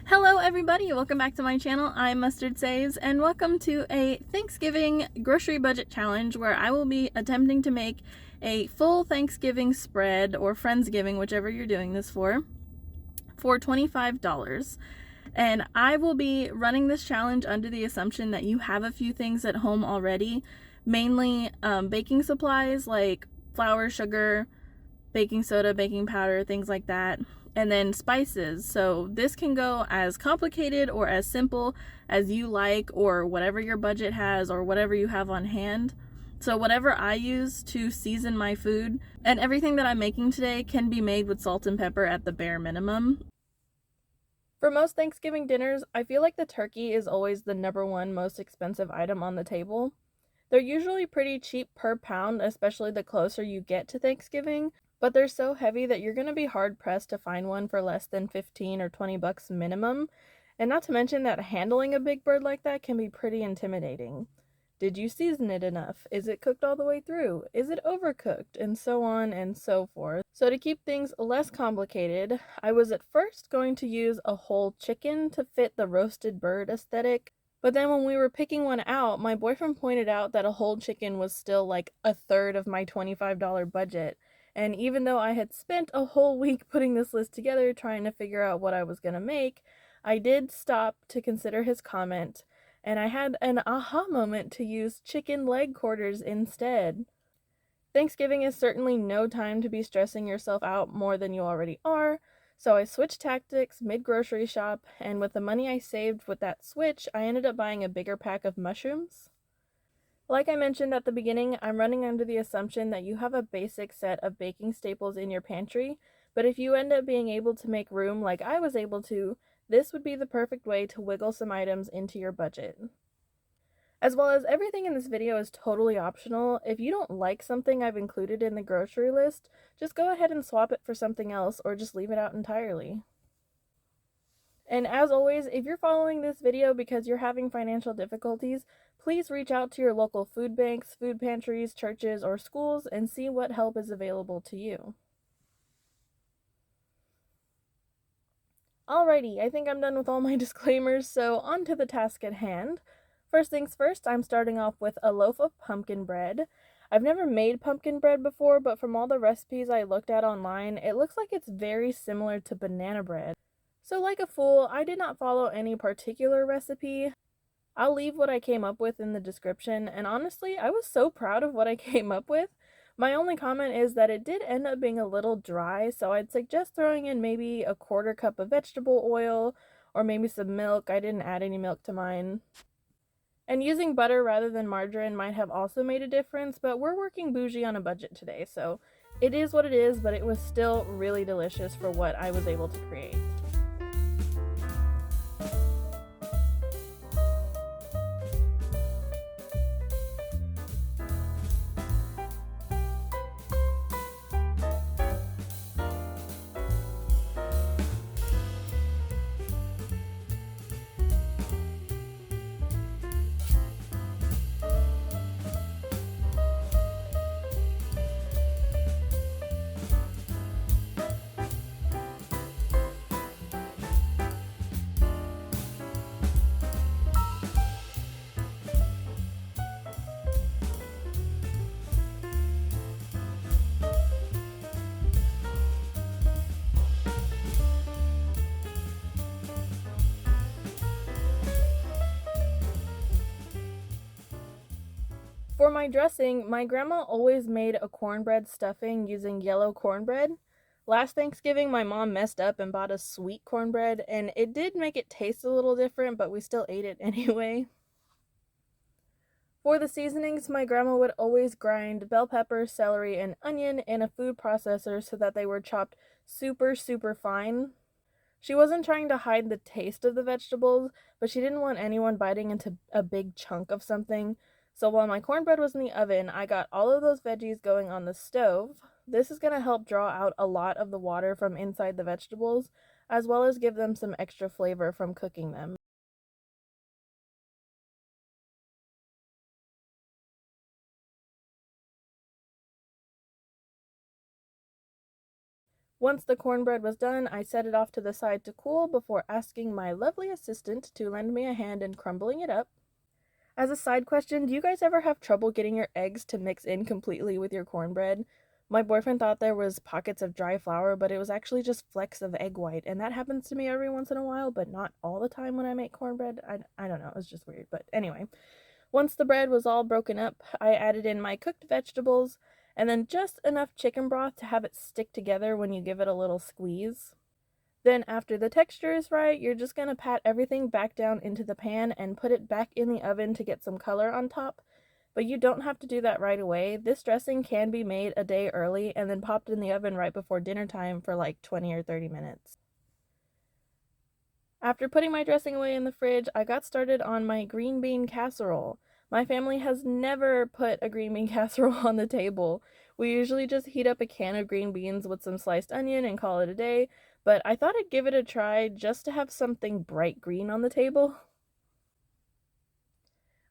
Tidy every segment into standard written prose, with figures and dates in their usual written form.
Hello everybody, welcome back to my channel. I'm Mustard Saves and welcome to a Thanksgiving grocery budget challenge where I will be attempting to make a full Thanksgiving spread or Friendsgiving, whichever you're doing this for $25. And I will be running this challenge under the assumption that you have a few things at home already, mainly baking supplies like flour, sugar, baking soda, baking powder, things like that, and then spices. So this can go as complicated or as simple as you like, or whatever your budget has or whatever you have on hand. So whatever I use to season my food, and everything that I'm making today can be made with salt and pepper at the bare minimum. For most Thanksgiving dinners, I feel like the turkey is always the number one most expensive item on the table. They're usually pretty cheap per pound, especially the closer you get to Thanksgiving, but they're so heavy that you're going to be hard pressed to find one for less than 15 or 20 bucks minimum. And not to mention that handling a big bird like that can be pretty intimidating. Did you season it enough? Is it cooked all the way through? Is it overcooked? And so on and so forth. So to keep things less complicated, I was at first going to use a whole chicken to fit the roasted bird aesthetic. But then when we were picking one out, my boyfriend pointed out that a whole chicken was still like a third of my $25 budget. And even though I had spent a whole week putting this list together trying to figure out what I was going to make, I did stop to consider his comment, and I had an aha moment to use chicken leg quarters instead. Thanksgiving is certainly no time to be stressing yourself out more than you already are, so I switched tactics mid-grocery shop, and with the money I saved with that switch, I ended up buying a bigger pack of mushrooms. Like I mentioned at the beginning, I'm running under the assumption that you have a basic set of baking staples in your pantry, but if you end up being able to make room like I was able to, this would be the perfect way to wiggle some items into your budget. As well as everything in this video is totally optional. If you don't like something I've included in the grocery list, just go ahead and swap it for something else or just leave it out entirely. And as always, if you're following this video because you're having financial difficulties, please reach out to your local food banks, food pantries, churches, or schools and see what help is available to you. Alrighty, I think I'm done with all my disclaimers, so on to the task at hand. First things first, I'm starting off with a loaf of pumpkin bread. I've never made pumpkin bread before, but from all the recipes I looked at online, it looks like it's very similar to banana bread. So like a fool, I did not follow any particular recipe. I'll leave what I came up with in the description, and honestly, I was so proud of what I came up with. My only comment is that it did end up being a little dry, so I'd suggest throwing in maybe a quarter cup of vegetable oil, or maybe some milk. I didn't add any milk to mine. And using butter rather than margarine might have also made a difference, but we're working bougie on a budget today, so it is what it is, but it was still really delicious for what I was able to create. For my dressing, my grandma always made a cornbread stuffing using yellow cornbread. Last Thanksgiving, my mom messed up and bought us sweet cornbread, and it did make it taste a little different, but we still ate it anyway. For the seasonings, my grandma would always grind bell pepper, celery, and onion in a food processor so that they were chopped super fine. She wasn't trying to hide the taste of the vegetables, but she didn't want anyone biting into a big chunk of something. So while my cornbread was in the oven, I got all of those veggies going on the stove. This is going to help draw out a lot of the water from inside the vegetables, as well as give them some extra flavor from cooking them. Once the cornbread was done, I set it off to the side to cool before asking my lovely assistant to lend me a hand in crumbling it up. As a side question, do you guys ever have trouble getting your eggs to mix in completely with your cornbread? My boyfriend thought there was pockets of dry flour, but it was actually just flecks of egg white, and that happens to me every once in a while, but not all the time when I make cornbread. I don't know, it was just weird, but anyway. Once the bread was all broken up, I added in my cooked vegetables, and then just enough chicken broth to have it stick together when you give it a little squeeze. Then after the texture is right, you're just going to pat everything back down into the pan and put it back in the oven to get some color on top. But you don't have to do that right away. This dressing can be made a day early and then popped in the oven right before dinner time for like 20 or 30 minutes. After putting my dressing away in the fridge, I got started on my green bean casserole. My family has never put a green bean casserole on the table. We usually just heat up a can of green beans with some sliced onion and call it a day, but I thought I'd give it a try just to have something bright green on the table.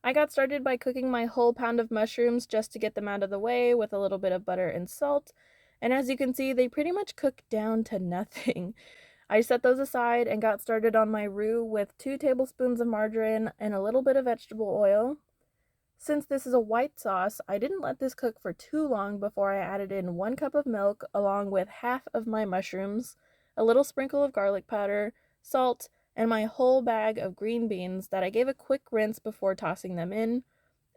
I got started by cooking my whole pound of mushrooms just to get them out of the way with a little bit of butter and salt, and as you can see, they pretty much cook down to nothing. I set those aside and got started on my roux with 2 tablespoons of margarine and a little bit of vegetable oil. Since this is a white sauce, I didn't let this cook for too long before I added in 1 cup of milk along with half of my mushrooms, a little sprinkle of garlic powder, salt, and my whole bag of green beans that I gave a quick rinse before tossing them in.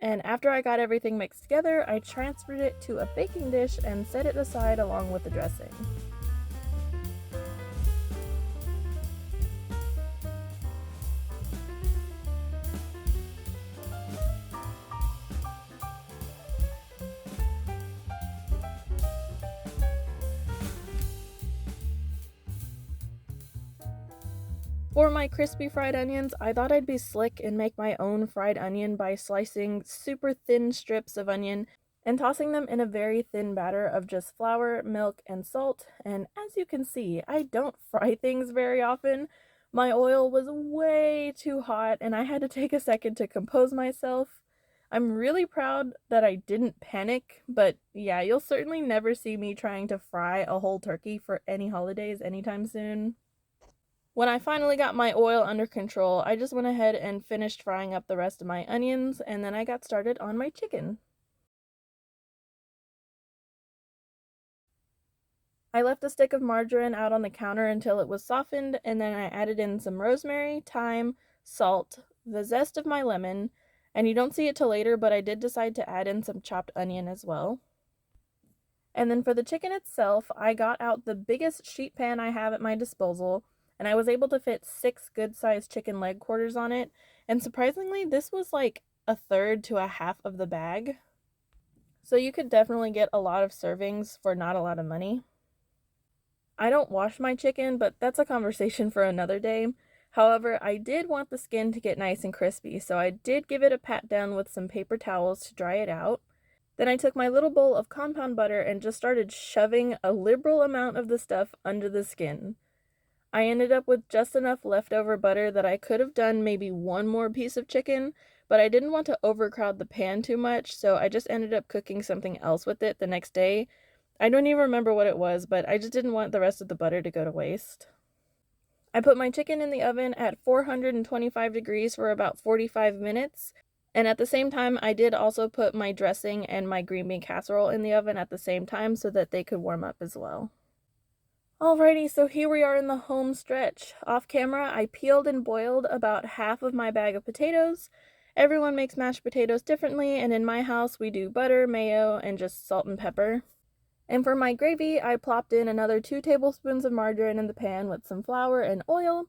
And after I got everything mixed together, I transferred it to a baking dish and set it aside along with the dressing. For my crispy fried onions, I thought I'd be slick and make my own fried onion by slicing super thin strips of onion and tossing them in a very thin batter of just flour, milk, and salt. And as you can see, I don't fry things very often. My oil was way too hot and I had to take a second to compose myself. I'm really proud that I didn't panic, but yeah, you'll certainly never see me trying to fry a whole turkey for any holidays anytime soon. When I finally got my oil under control, I just went ahead and finished frying up the rest of my onions, and then I got started on my chicken. I left a stick of margarine out on the counter until it was softened, and then I added in some rosemary, thyme, salt, the zest of my lemon, and you don't see it till later, but I did decide to add in some chopped onion as well. And then for the chicken itself, I got out the biggest sheet pan I have at my disposal, and I was able to fit 6 good-sized chicken leg quarters on it, and surprisingly, this was like a third to a half of the bag. So you could definitely get a lot of servings for not a lot of money. I don't wash my chicken, but that's a conversation for another day. However, I did want the skin to get nice and crispy, so I did give it a pat down with some paper towels to dry it out. Then I took my little bowl of compound butter and just started shoving a liberal amount of the stuff under the skin. I ended up with just enough leftover butter that I could have done maybe one more piece of chicken, but I didn't want to overcrowd the pan too much, so I just ended up cooking something else with it the next day. I don't even remember what it was, but I just didn't want the rest of the butter to go to waste. I put my chicken in the oven at 425 degrees for about 45 minutes, and at the same time, I did also put my dressing and my green bean casserole in the oven at the same time so that they could warm up as well. Alrighty, so here we are in the home stretch. Off camera, I peeled and boiled about half of my bag of potatoes. Everyone makes mashed potatoes differently, and in my house, we do butter, mayo, and just salt and pepper. And for my gravy, I plopped in another 2 tablespoons of margarine in the pan with some flour and oil.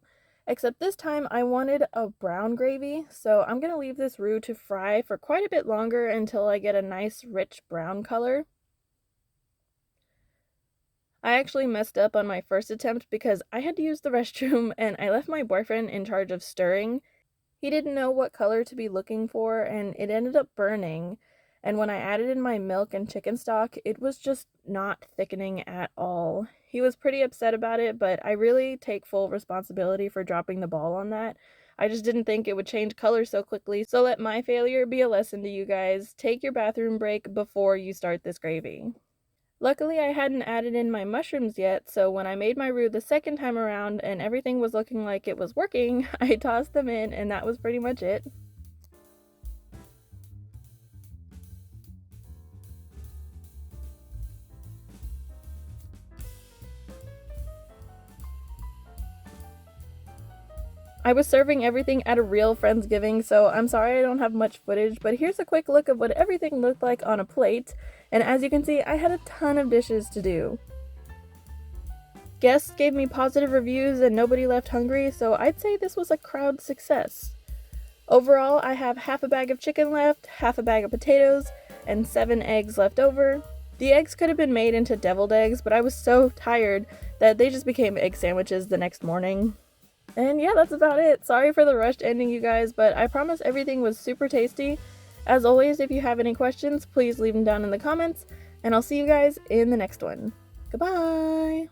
Except this time I wanted a brown gravy, so I'm going to leave this roux to fry for quite a bit longer until I get a nice rich brown color. I actually messed up on my first attempt because I had to use the restroom and I left my boyfriend in charge of stirring. He didn't know what color to be looking for and it ended up burning. And when I added in my milk and chicken stock, it was just not thickening at all. He was pretty upset about it, but I really take full responsibility for dropping the ball on that. I just didn't think it would change color so quickly, so let my failure be a lesson to you guys. Take your bathroom break before you start this gravy. Luckily, I hadn't added in my mushrooms yet, so when I made my roux the second time around and everything was looking like it was working, I tossed them in and that was pretty much it. I was serving everything at a real Friendsgiving, so I'm sorry I don't have much footage, but here's a quick look of what everything looked like on a plate, and as you can see, I had a ton of dishes to do. Guests gave me positive reviews and nobody left hungry, so I'd say this was a crowd success. Overall, I have half a bag of chicken left, half a bag of potatoes, and 7 eggs left over. The eggs could have been made into deviled eggs, but I was so tired that they just became egg sandwiches the next morning. And yeah, that's about it. Sorry for the rushed ending, you guys, but I promise everything was super tasty. As always, if you have any questions, please leave them down in the comments, and I'll see you guys in the next one. Goodbye!